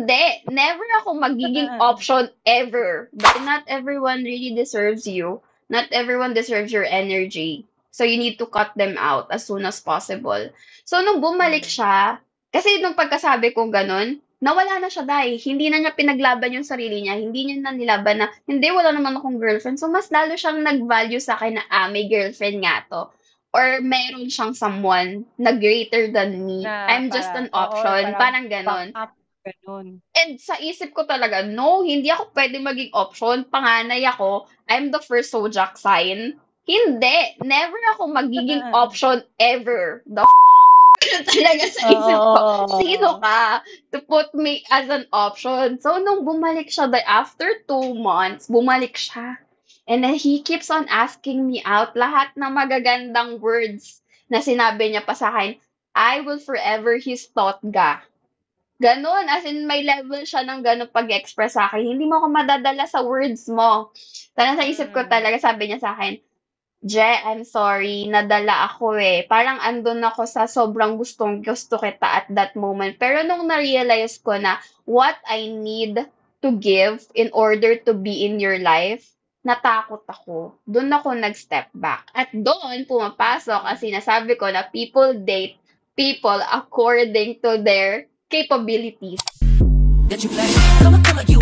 Hindi. Never ako magiging option ever. But not everyone really deserves you. Not everyone deserves your energy. So you need to cut them out as soon as possible. So nung bumalik Mm. siya, kasi nung pagkasabi ko ganun, nawala na siya dahil hindi na niya pinaglaban yung sarili niya. Hindi niya na nilaban na, hindi, wala naman akong girlfriend. So mas lalo siyang nag-value sa akin na, may girlfriend nga to. Or meron siyang someone na greater than me. Na I'm just an parang oo, option. parang Parang ganon. backup, gano'n. And sa isip ko talaga, no, hindi ako pwede maging option. Panganay ako. I'm the first zodiac sign. Hindi. Never ako magiging option ever. The talaga sa Oo, isip ko, oo, sino oo. ka to put me as an option? So, nung bumalik siya, after 2 months, bumalik siya. And then he keeps on asking me out lahat ng magagandang words na sinabi niya pa sa akin, I will forever his thought ga. Ganon, as in may level siya ng ganon pag-express sa akin. Hindi mo ako madadala sa words mo. Talagang sa isip ko Mm. talaga, sabi niya sa akin, Je, I'm sorry, nadala ako eh. Parang andun ako sa sobrang gustong gusto kita at that moment. Pero nung na-realize ko na what I need to give in order to be in your life, natakot ako. Doon ako nag-step back. At doon pumapasok ang Mm. sinasabi ko na people date people according to their capabilities. That you play. Come on, you